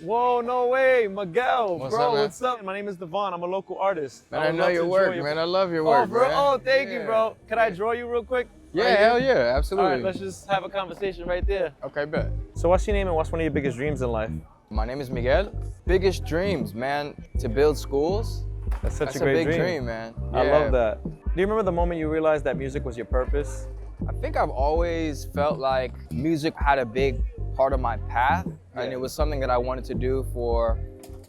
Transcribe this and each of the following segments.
Whoa, no way, Miguel, What's bro, up, man? what's up? My name is Devon, I'm a local artist. Man, I know your work, man. I love your Oh, work, bro, man. oh, thank you, bro. Can I draw you real quick? Yeah, Right hell here? yeah, absolutely. All right, let's just have a conversation right there. Okay, bet. So what's your name and what's one of your biggest dreams in life? My name is Miguel. Biggest dreams, man, to build schools. That's such That's a great big dream, man. I Yeah. love that. Do you remember the moment you realized that music was your purpose? I think I've always felt like music had a big part of my path, and it was something that I wanted to do for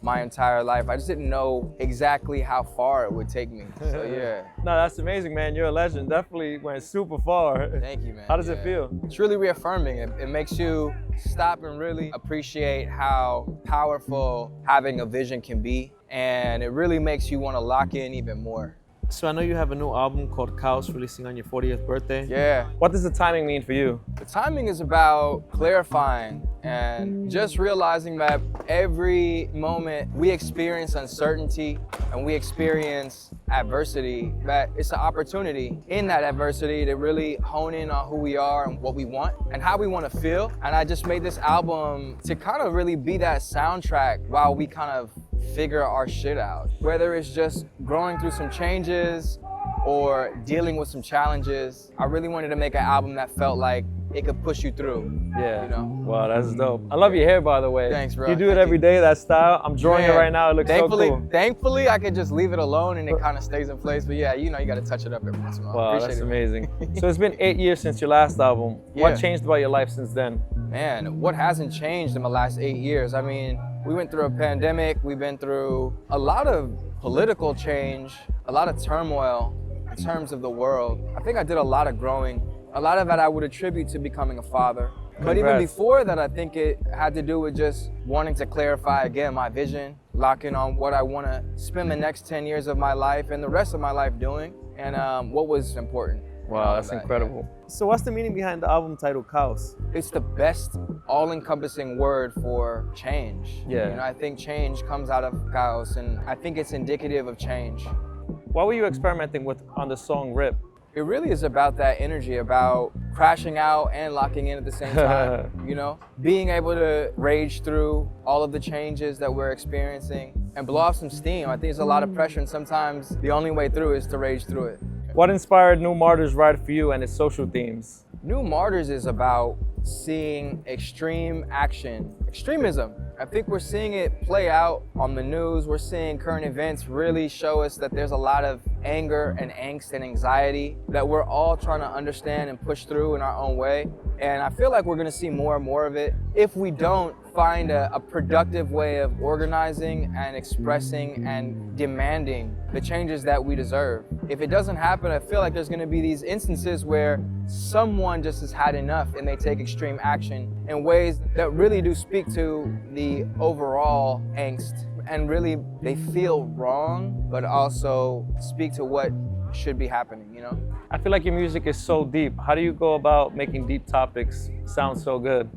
my entire life. I just didn't know exactly how far it would take me. So yeah. No, that's amazing, man. You're a legend. Definitely went super far. Thank you, man. How does it Yeah. feel? It's really reaffirming. It makes you stop and really appreciate how powerful having a vision can be, and it really makes you want to lock in even more. So I know you have a new album called CAOS releasing on your 40th birthday. Yeah. What does the timing mean for you? The timing is about clarifying and just realizing that every moment we experience uncertainty and we experience adversity, that it's an opportunity in that adversity to really hone in on who we are and what we want and how we want to feel. And I just made this album to kind of really be that soundtrack while we kind of figure our shit out. Whether it's just growing through some changes or dealing with some challenges, I really wanted to make an album that felt like it could push you through. Yeah. You know? Wow, that's dope. I love your hair, by the way. Thanks, bro. You do it Thank every you. day, that style. I'm drawing it Man, right now. It looks so cool. Thankfully, I could just leave it alone and it kind of stays in place. But yeah, you know, you got to touch it up every once in a while. Wow, Appreciate that's it. amazing. So it's been 8 years since your last album. Yeah. What changed about your life since then? Man, what hasn't changed in the last 8 years? I mean, we went through a pandemic. We've been through a lot of political change, a lot of turmoil in terms of the world. I think I did a lot of growing. A lot of that I would attribute to becoming a father. But even Congrats. before that, I think it had to do with just wanting to clarify again my vision, lock in on what I want to spend the next 10 years of my life and the rest of my life doing, and what was important. Wow, that's incredible. So what's the meaning behind the album title CAOS? It's the best all-encompassing word for change. Yeah. You know, I think change comes out of chaos, and I think it's indicative of change. What were you experimenting with on the song Rip? It really is about that energy, about crashing out and locking in at the same time, you know? Being able to rage through all of the changes that we're experiencing and blow off some steam. I think there's a lot of pressure, and sometimes the only way through is to rage through it. What inspired New Martyrs Ride for you and its social themes? New Martyrs is about seeing extreme action, extremism. I think we're seeing it play out on the news. We're seeing current events really show us that there's a lot of anger and angst and anxiety that we're all trying to understand and push through in our own way. And I feel like we're gonna see more and more of it if we don't find a productive way of organizing and expressing and demanding the changes that we deserve. If it doesn't happen, I feel like there's gonna be these instances where someone just has had enough and they take extreme action in ways that really do speak to the overall angst, and really they feel wrong, but also speak to what should be happening, you know? I feel like your music is so deep. How do you go about making deep topics sound so good?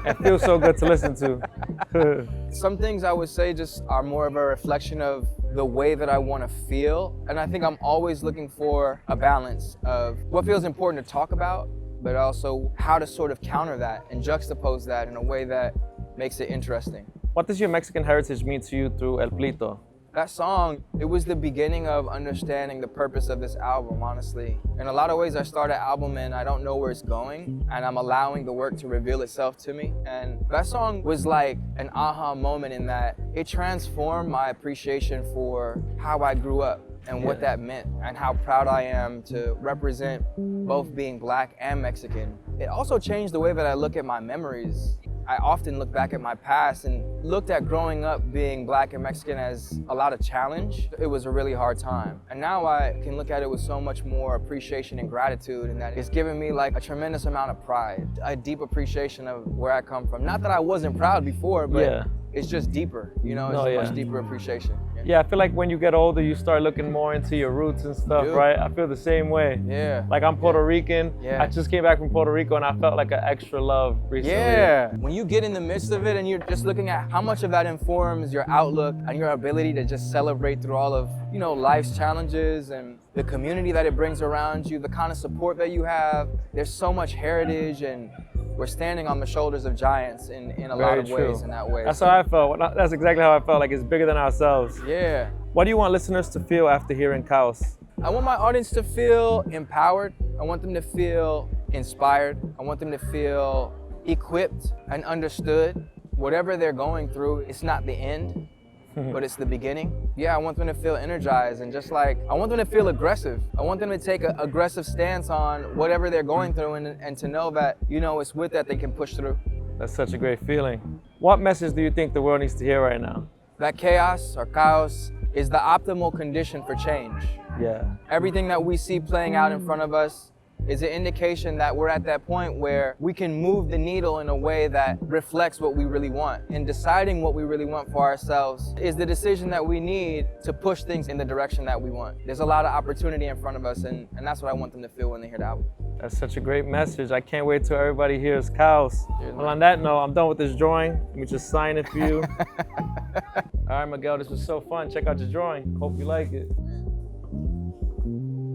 It feels so good to listen to. Some things I would say just are more of a reflection of the way that I want to feel. And I think I'm always looking for a balance of what feels important to talk about, but also how to sort of counter that and juxtapose that in a way that makes it interesting. What does your Mexican heritage mean to you through El Plito? That song, it was the beginning of understanding the purpose of this album, honestly. In a lot of ways, I start an album and I don't know where it's going, and I'm allowing the work to reveal itself to me. And that song was like an aha moment in that it transformed my appreciation for how I grew up and what that meant, and how proud I am to represent both being Black and Mexican. It also changed the way that I look at my memories. I often look back at my past and looked at growing up being Black and Mexican as a lot of challenge. It was a really hard time. And now I can look at it with so much more appreciation and gratitude, and that it's given me like a tremendous amount of pride, a deep appreciation of where I come from. Not that I wasn't proud before, but it's just deeper, you know, it's a much deeper appreciation. Yeah, I feel like when you get older, you start looking more into your roots and stuff, right? I feel the same way. Yeah. Like I'm Puerto Rican. I just came back from Puerto Rico and I felt like an extra love recently. Yeah. When you get in the midst of it and you're just looking at how much of that informs your outlook and your ability to just celebrate through all of, you know, life's challenges and the community that it brings around you, the kind of support that you have. There's so much heritage and we're standing on the shoulders of giants in a lot Very of true. ways in that way. That's So, how I felt. That's exactly how I felt. Like it's bigger than ourselves. yeah. What do you want listeners to feel after hearing CAOS? I want my audience to feel empowered. I want them to feel inspired. I want them to feel equipped and understood. Whatever they're going through, it's not the end, but it's the beginning. Yeah, I want them to feel energized and just like, I want them to feel aggressive. I want them to take an aggressive stance on whatever they're going through and to know that, you know, it's with that they can push through. That's such a great feeling. What message do you think the world needs to hear right now? That chaos or CAOS is the optimal condition for change. Yeah. Everything that we see playing out in front of us is an indication that we're at that point where we can move the needle in a way that reflects what we really want. And deciding what we really want for ourselves is the decision that we need to push things in the direction that we want. There's a lot of opportunity in front of us, and that's what I want them to feel when they hear the album. That's such a great message. I can't wait till everybody hears CAOS. Cheers, Well, man. on that note, I'm done with this drawing. Let me just sign it for you. All right, Miguel, this was so fun. Check out your drawing. Hope you like it.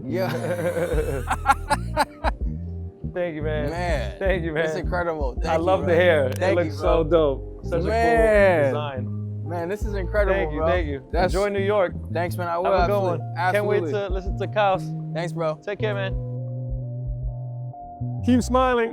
Yeah. Thank you, man. Man. Thank you, man. It's incredible. I love the hair. Thank It you, looks bro. so dope. Such a Man. cool design. Man, this is incredible, Thank you, bro. thank you. That's- Enjoy New York. Thanks, man. I will. Have a good Absolutely. one. Absolutely. Can't wait to listen to CAOS. Thanks, bro. Take care, man. Keep smiling.